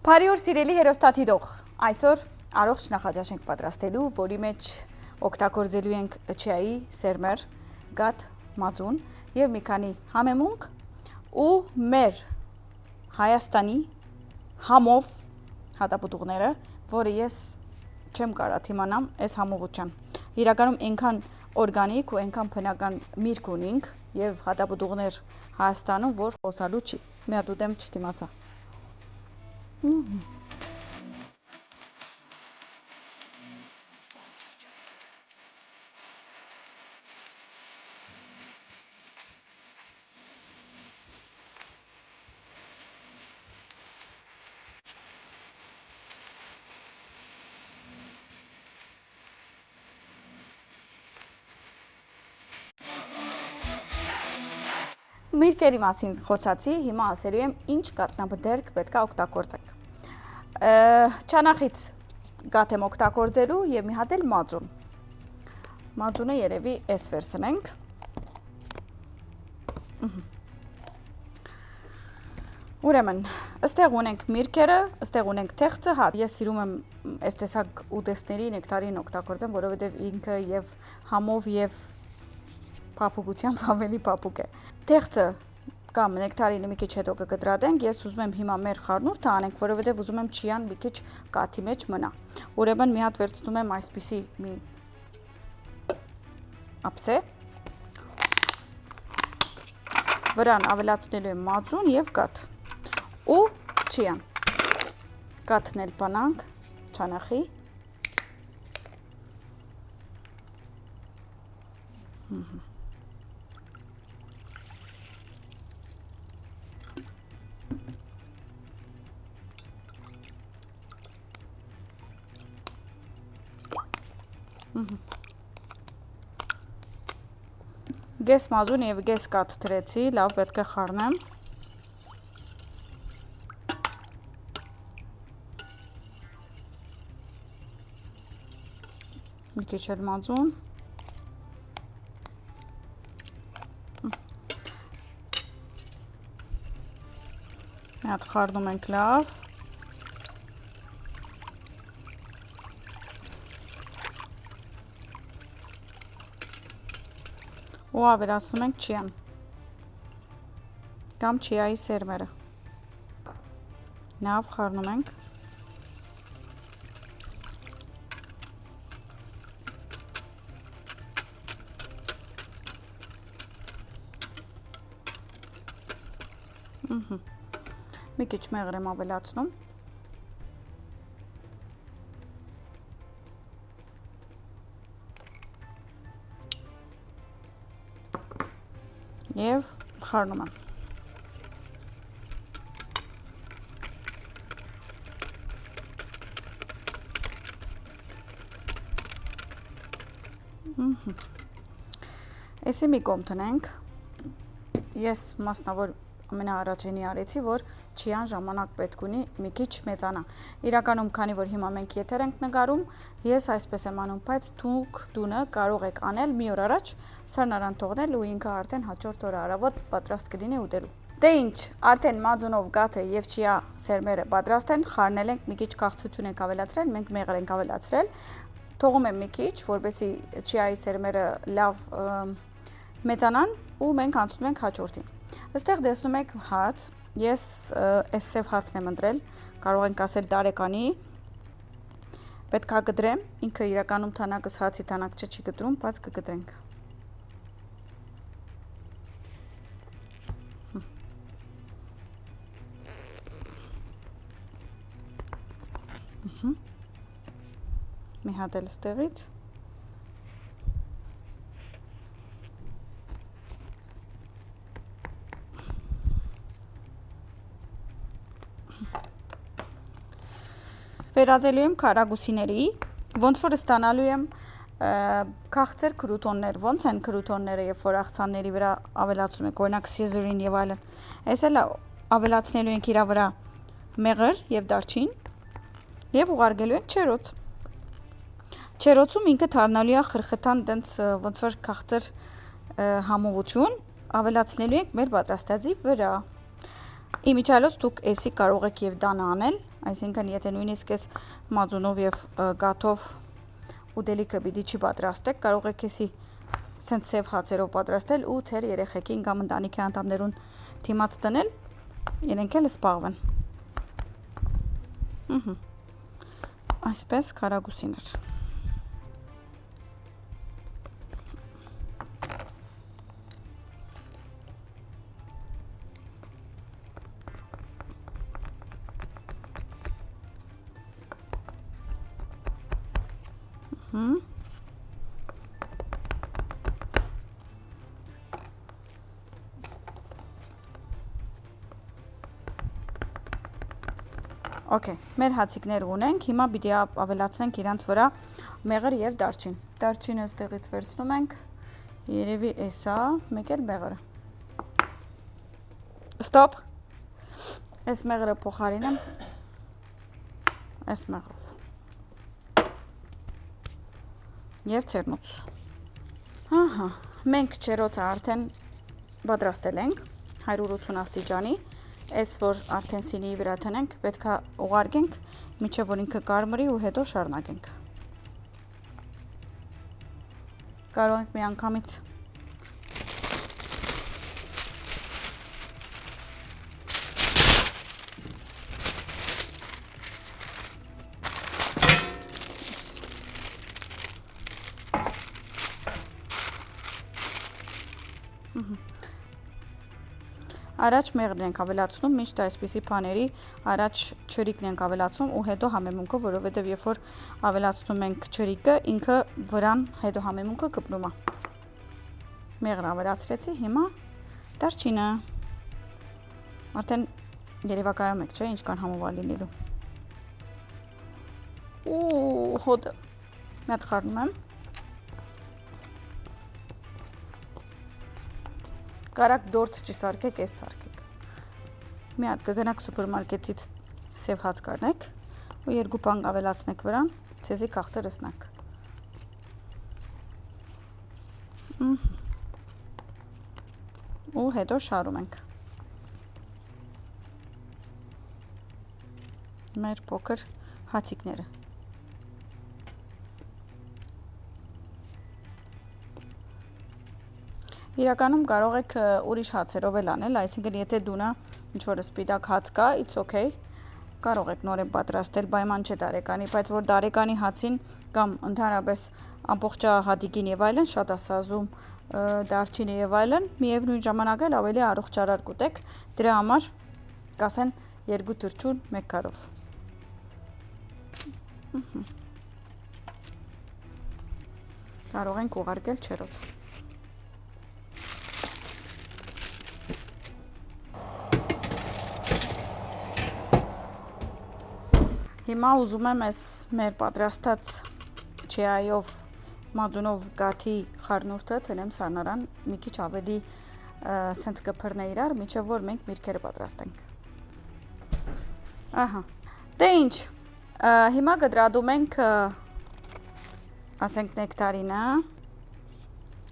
Բարի օր սիրելի հերոստատիտող, այսօր առողջ նախաճաշ ենք պատրաստելու, որի մեջ օգտագործելու ենք ջայի, սերմեր, գաթ, մածուն եւ մի քանի համեմունք ու մեր Հայաստանի համով հատապտուղները, որը ես չեմ կարա թիմանամ այս համովությամբ։ Իրականում այնքան օրգանիկ ու այնքան բնական միրգ ունենք եւ հատապտուղներ Հայաստանում, որ խոսալու չի։ Մի հատ ուտեմ չդիմացա։ Միրգերի մասին խոսացի, հիմա ասելու եմ ինչ կաթնաբդերք պետք է օգտագործենք։ Չանախից գաթ եմ օգտագործելու եւ մի հատ էլ մածուն։ Մածունը երևի էս վերցնենք։ Ուրեմն, ըստեղ ունենք միրգերը, ըստեղ ունենք թեղծը, հա, ես սիրում եմ այս տեսակ ուտեստների նեկտարին օգտագործեմ, որովհետեւ ինքը եւ համով եւ փափուկությամբ ավելի փափուկ է։ Թեղծը կամ նեկտարինը մի քիչ հետո կկտրատենք, ես ուզում եմ հիմա մեր խառնուրդը անենք, որովհետև ուզում եմ չիան մի քիչ կաթի մեջ մնա։ Ուրեմն մի հատ վերցնում եմ այսպիսի մի ափսե։ Վրան ավելացնելու եմ մածուն եւ գաթ։ Ու չիան։ Գաթն էլ բանանք, չանախի։ Գես մազուն եւ գես կաթ թրեցի, լավ պետք է խառնեմ։ Մի քիչ էլ մազուն։ Մի հատ խառնում ենք լավ։ Ու ավելացնում ենք չիան կամ չիայի սերմերը։ Լավ խառնում ենք։ Մի քիչ մեղր եմ ավելացնում։ Եվ խառնում եմ։ Էսի մի կողմ տնենք։ Ես մասնավոր ամենաառաջինի արեցի, որ չիան ժամանակ պետք ունի մի քիչ մեծանա։ Իրականում, քանի որ հիմա մենք եթեր ենք նկարում, ես այսպես եմ անում, բայց դուք կարող եք անել մի օր առաջ սառնարան թողնել ու ինքը արդեն հաջորդ օրը առավոտ պատրաստ կլինի ուտելու։ Դե ինչ, արդեն մածունով գաթը եւ չիա սերմերը պատրաստ են, խառնել ենք, մի քիչ քաղցություն ենք ավելացրել, մենք մեղր ենք ավելացրել։ Թողում եմ մի քիչ, որպեսզի չիայի սերմերը լավ մեծանան ու մենք անցնում ենք հաջորդին։ Այստեղ տեսնում եք հաց, ես այս սև հացն եմ ընտրել, կարող ենք ասել տարեկանի, պետք է կտրեմ, ինքը իրականում թանակս հացի թանակ չի կտրում, բայց կկտրենք։ Մի հատ էլ ստեղից։ Վերածելու եմ քարագուսիների, ոնց որ ստանալու եմ քաղցր քրուտոններ, ոնց են քրուտոնները, երբ որ աղցանների վրա ավելացնում եք, օրինակ սիզերին եւ այլն։ Այս էլ ավելացնելու ենք իր վրա մեղր եւ դարչին եւ ուղարկելու ենք չերոց։ Չերոցում ինքը դառնալու է խրխտան տենց ոնց որ քաղցր համողություն, ավելացնելու ենք մեր պատրաստածի վրա։ Իմիջիալոց դուք էսի կարող եք եւ դան անել, այսինքն եթե նույնիսկ էս մածունով եւ գաթով ուդելիքը պիտի չի պատրաստեք, կարող եք էսի սենց սև հացերով պատրաստել ու ձեր երեխեքին կամ ընտանիքի անդամներուն թիմած տնել, իրենք էլ սպաղվեն։ Այսպես քարագուսիներ։ Okay, մեր հացիկներ ունենք, հիմա պիտի ավելացնենք իրանց վրա մեղր եւ դարչին։ Դարչինը ստեղից վերցնում ենք, երևի էսա, մեկ էլ մեղրը։ Ստոպ։ Այս մեղրը փոխարինեմ այս մեղրով։ Եվ ցերնոց։ Ահա, մենք չերոցը արդեն պատրաստել ենք 180 աստիճանի։ Այս որ արդեն սինիի վրա տնենք, պետք է ուղարկենք, մինչև որ ինքը կարմրի ու հետո շարունակենք։ Կարող ենք մի անգամից Առաջ մեղրն ենք ավելացնում, միշտ այսպիսի բաների առաջ չրիկն ենք ավելացնում ու հետո համեմունքը, որովհետև երբ որ ավելացնում ենք չրիկը, ինքը վրան հետո համեմունքը կպնում է։ Մեղրը ավելացրեցի, հիմա դարչինը։ Արդեն երևակայում եք, չէ, ինչքան համով է լինելու։ Ու հոդը։ Մի հատ խառնում եմ։ Կարակ դորց չսարքեք, էս սարքեք։ Մի հատ կգնաք սուպերմարկետից սև հաց կարնեք ու երկու բան ավելացնեք վրան, ցեզի կախտը լսնակ։ Ու հետո շարում ենք։ Մեր փոքր հացիկները։ Իրականում կարող եք ուրիշ հացերով էլ անել, այսինքն եթե դունը ինչ-որ սպիտակ հաց կա, it's okay, կարող եք նորեն պատրաստել, պայման չէ դարեկանի, բայց որ դարեկանի հացին կամ ընդհանրապես ամբողջ հատիկին եւ այլն շատ ասազում դարչինի եւ այլն, միևնույն ժամանակ էլ ավելի առողջարար կուտեք, դրա համար կասեն 2 թրջուն 1 քարով։ Կարող ենք ուղարկել չերոց։ Հիմա ուզում եմ այս մեր պատրաստած չիայով մածունով գաթի խառնուրդը տնեմ սառնարան մի քիչ ավելի սենց կփռնե իրար, մինչև որ մենք միրգերը պատրաստենք։ Ահա։ Դե ինչ, հիմա կտրատում ենք ասենք նեկտարինը։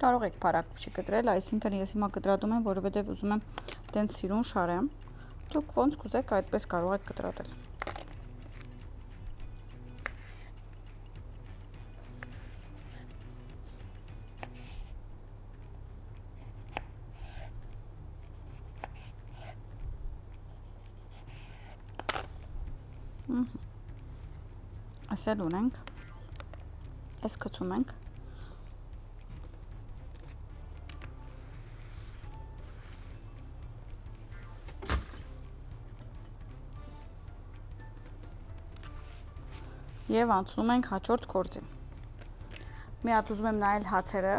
Կարող եք բարակ չկտրել, այսինքն ես հիմա կտրատում եմ, որովհետև ուզում եմ տենց սիրուն շարեմ։ Դուք ոնց կուզեք, այդպես կարող եք կտրատել։ Ասել ունենք, այս կծում ենք, և անցնում ենք հաջորդ գործին, մի հատ ուզում եմ նայել հացերը,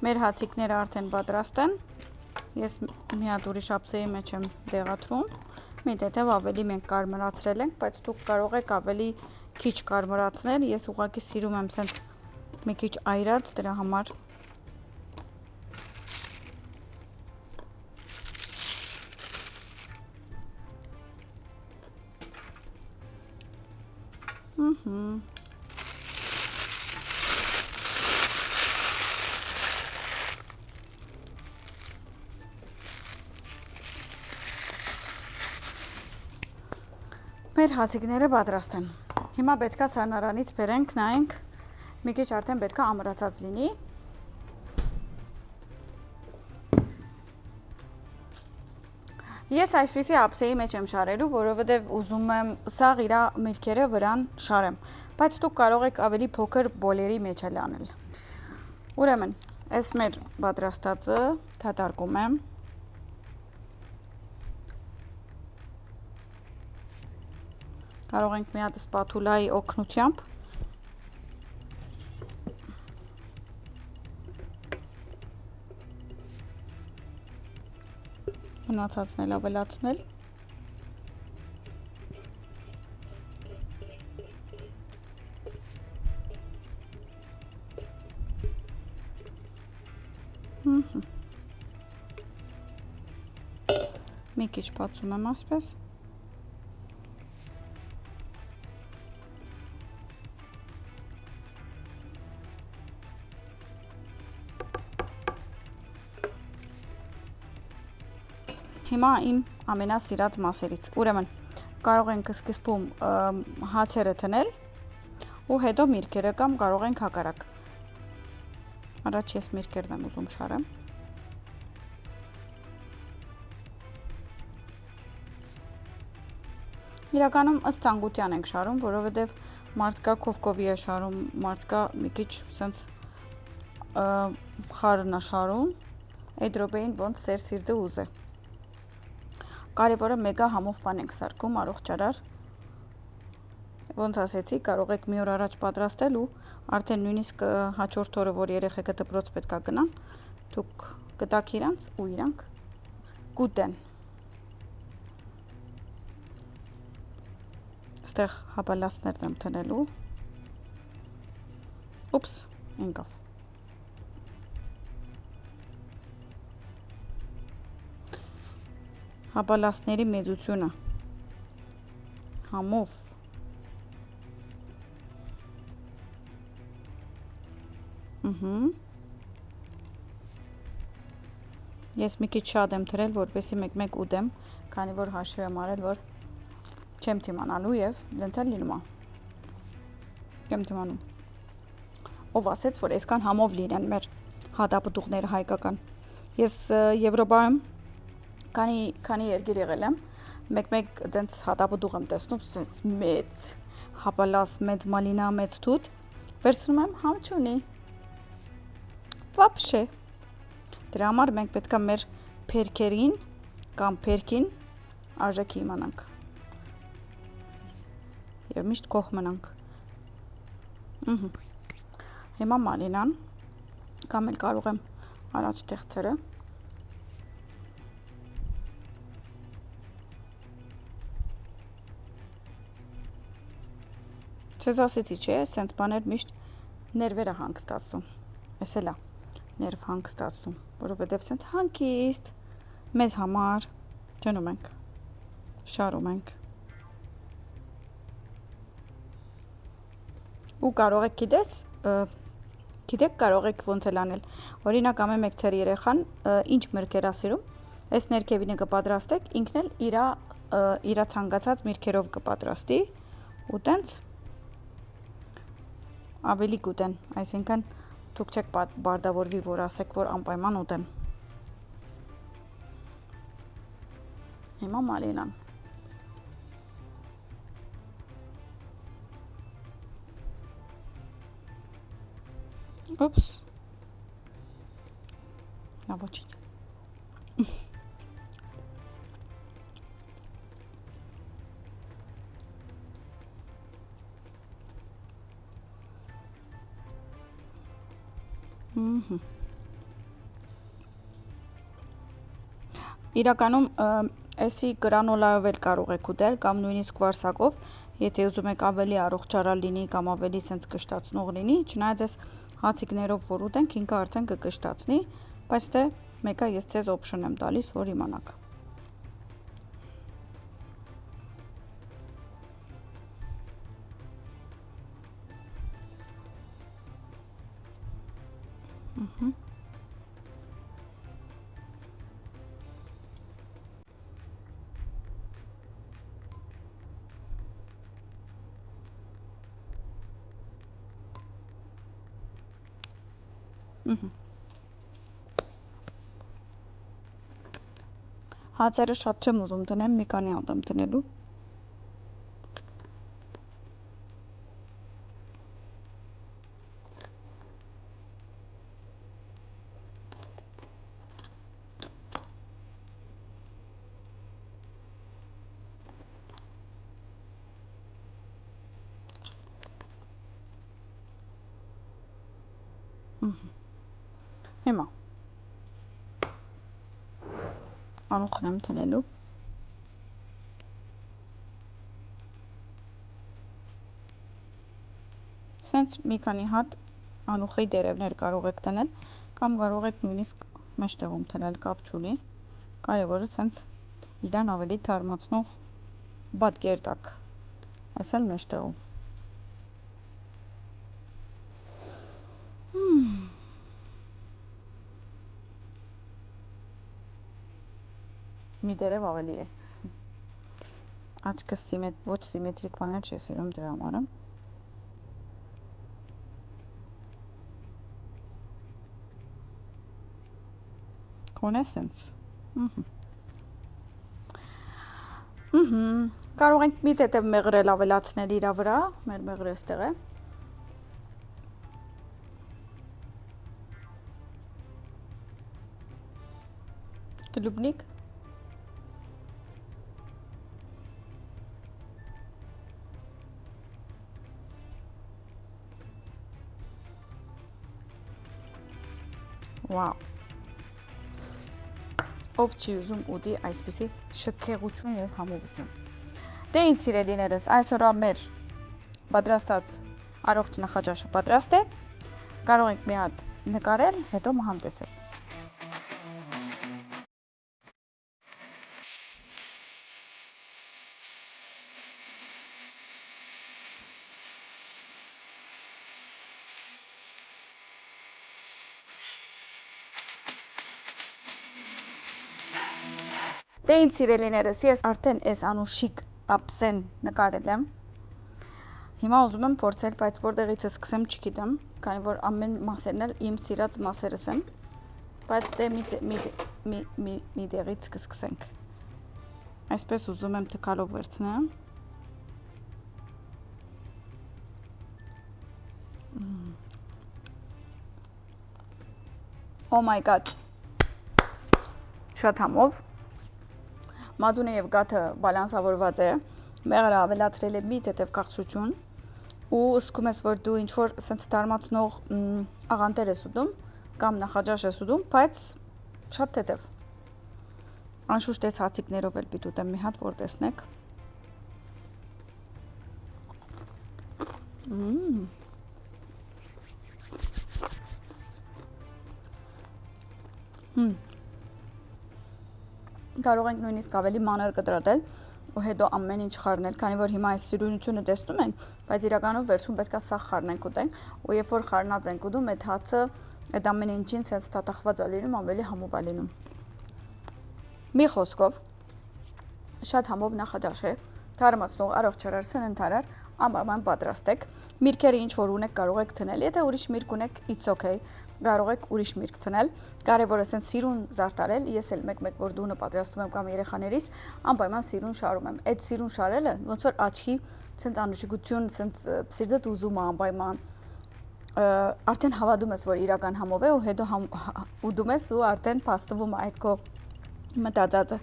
մեր հացիկները արդեն պատրաստ են, ես մի հատ ուրիշ ափսեի մեջ եմ դեղատրում, մի տետև ավելի մենք կարմրացրել ենք, բայց դուք կարող եք ավելի քիչ կարմրացնել, ես ուղղակի սիրում եմ սենց մի քիչ այրած, դրա համար Մեր հացիկները պատրաստ են։ Հիմա պետքա սառնարանից բերենք, նայենք, մի քիչ արդեն պետքա ամրացած լինի։ Ես այսպիսի ափսեի մեջ եմ շարելու, որովհետև ուզում եմ սաղ իրա միրգերը վրան շարեմ, բայց դուք կարող եք ավելի փոքր բոլերի մեջ էլ անել։ Ուրեմն, այս մեր պատրաստածը դատարկում եմ։ Կարող ենք մի հատ սպաթուլայի օգնությամբ մնացածն ավելացնել։ Մի քիչ բացում եմ ասպես։ Հիմա իմ ամենասիրած մասերից, ուրեմն կարող ենք սկզբում հացերը թնել ու հետո միրգերը կամ կարող ենք հակառակ։ Առաջ ես միրգերն եմ ուզում շարեմ։ Իրականում ըստ ցանկության ենք շարում, որովհետև մարդկա քովկովի է շարում, մարդկա մի քիչ սենց խարն է շարում, այդ րոպեին ոնց սեր սիրտը ուզե։ Կարևորը մեգա համով բան ենք սարքում, առողջարար։ Ոնց ասեցի, կարող եք մի օր առաջ պատրաստել ու արդեն նույնիսկ հաջորդ օրը, որ երեխեքը դպրոց պետքա գնան, դուք կտաք իրանց ու իրանք կուտեն։ Ստեղ հապալասներն եմ տնելու։ Ուպս, ինկավ։ Հապալասների մեծությունը համով Ես մի քիչ շատ եմ թրել, որպեսզի մեկ-մեկ ուտեմ, քանի որ հաշվի եմ արել, որ չեմ թիմանալու եւ դենց էլ լինում է։ Չեմ թիմանում։ Ով ասեց, որ այսքան համով լինեն մեր հատապտուղները հայկական։ Ես Եվրոպայում քանի երկիր եղել եմ, մեկ-մեկ դենց հատապտուղ եմ տեսնում, սենց մեծ հապալաս, մեծ մալինա, մեծ թութ, վերցնում եմ, համ չունի։ Վապշե։ Դրա համար մենք պետք է մեր փերքերին կամ փերքին արժեքի իմանանք։ Եվ միշտ կող մնանք։ Հիմա մալինան, կամ էլ կարող եմ առաջ թեղցերը։ Չես ասեցի, չէ, սենց բաներ միշտ ներվերը հանգստացում, ես էլ է, ներվ հանգստացում, որովհետև սենց հանգիստ, մեզ համար, ճնում ենք, շարում ենք, ու կարող եք գիտեք կարող եք ոնց էլ անել, օրինակ ամեն մեկ ծեր երեխան, ինչ միրգեր ասիրում, այս ներքևինը կպատրաստեք, ինքն էլ իրա ցանկացած միրգերով կպատրաստի, ու տենց ավելի կուտեն, այսինքն դուք չեք բարդավորվի, որ ասեք, որ անպայման ուտեն։ Հիմա մալինան։ Ուպս։ Նա ոչինչ։ Իրականում էսի գրանոլայով էլ կարող եք ուտել կամ նույնիսկ վարսակով, եթե ուզում եք ավելի առողջարար լինի կամ ավելի սենց կշտացնող լինի, չնայած այս հացիկներով որ ուտենք, ինքը արդեն կկշտացնի, բայց դե մեկը ես ձեզ օպշն եմ տալիս, որ իմանաք։ Հացերը շատ չեմ ուզում տնեմ, մի քանի հատ եմ տնելու։ Հիմա անուխն եմ տնելու։ Սենց մի քանի հատ անուխի դերևներ կարող եք տնել, կամ կարող եք նույնիսկ մեջտեղում թնել, կապ չունի։ Կարևորը սենց իրան ավելի թարմացնող բատկեր տակ, այս էլ մեջտեղում։ Մի դերև ավելի է։ Աչքս ոչ սիմետրիկ բաներ չի սիրում դրա համար։ Կոնե սենց։ Կարող ենք մի տետև մեղրել ավելացնել իրա վրա, մեր մեղրը ստեղ է։ Կլուբնիկ։ Վաու։ Ով չի ուզում ուտի այսպիսի շքեղություն և համովություն։ Դե ինձ սիրելիներս, այսօր մեր պատրաստած առողջ նախաճաշը պատրաստ է, կարող ենք մի հատ նկարել, հետո մահանտեսել։ Դե ինձ սիրելիներս, ես արդեն այս անուշիկ ափսեն նկարել եմ։ Հիմա ուզում եմ փորձել, բայց որտեղից սկսեմ չգիտեմ, քանի որ ամեն մասերն էլ իմ սիրած մասերս են, բայց դե մի դեղից կսկսենք։ Այսպես ուզում եմ թքալով վերցնեմ։ Oh my god։ Շատ համով։ Մածունը և գաթը բալանսավորված է, մեղրը ավելացրել է մի տետև քաղցրություն ու զգում ես, որ դու ինչ-որ սենց թարմացնող աղանտեր ես ուտում կամ նախաճաշ ես ուտում, բայց շատ տետև։ Անշուշտ այս հացիկներով էլ պիտի ուտեմ մի հատ, որ տեսնեք։ Կարող ենք նույնիսկ ավելի մանր կտրատել ու հետո ամեն ինչ խառնել, քանի որ հիմա այս սիրունությունը տեսնում ենք, բայց իրականում վերջում պետք է սաղ խառնենք ուտենք, ու երբ որ խառնած ենք ուտում, այդ հացը այդ ամեն ինչին սենց թաթախված է լինում, ավելի համով է լինում։ Մի խոսքով, շատ համով նախաճաշ է, թարմացնող, առողջ սննդարար, ամեն պատրաստ եք։ Միրգերը ինչ որ ունեք կարող եք թնել, եթե ուրիշ միրգ ունեք, it's okay, կարող եք ուրիշ միրգ թնել, կարևորը սենց սիրուն զարտարել, ես էլ մեկ-մեկ որ դունը պատրաստում եմ կամ երեխաներիս, անպայման սիրուն շարում եմ։ Այդ սիրուն շարելը ոնց որ աչքի սենց անուշիկություն, սենց սիրտդ ուզում է անպայման, արդեն հավատում ես, որ իրական համով է ու հետո ուտում ես ու արդեն փաստվում է այդ քո մտածածը։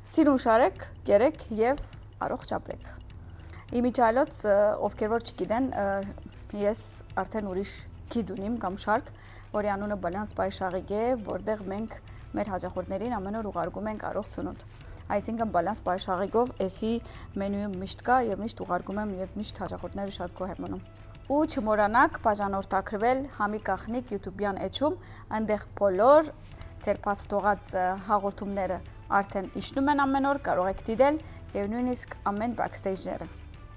Սիրուն շարեք, կերեք եւ առողջ ապրեք։ Իմիջիայլոց, ովքեր որ չգիտեն, ես արդեն ուրիշ գիծ ունիմ կամ շարք, որի անունը Balance by Շաղիկ է, որտեղ մենք մեր հաճախորդներին ամեն օր ուղարկում ենք առողջ սնունդ։ Այսինքն Balance by Շաղիկով էսի մենյուում միշտ կա եւ միշտ ուղարկում եմ եւ միշտ հաճախորդները շատ գոհ են մնում։ Ու չմոռանաք բաժանորդակրվել Համի Կախնիկ YouTube-յան էջում, այնտեղ բոլոր ձեր բաց թողած հաղորդումները արդեն իջնում են ամեն օր, կարող եք դիտել եւ նույնիսկ ամեն backstage-ները։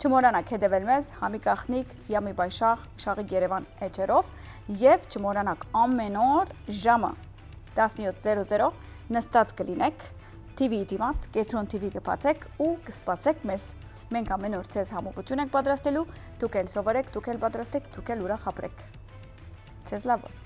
Չմոռանաք հետևել մեզ Համի Կախնիկ, Յամի Բայշախ, Շաղիկ Երևան էջերով եւ չմոռանաք ամեն օր ժամը 17:00 նստած կլինեք TV-ի դիմաց, Կետրոն TV կբացեք ու կսպասեք մեզ։ Մենք ամեն օր ցեզ համոզություն ենք պատրաստելու, դուք էլ սովորեք, դուք էլ պատրաստեք, դուք էլ ուրախ ապրեք։ Ցեզ լավ օր։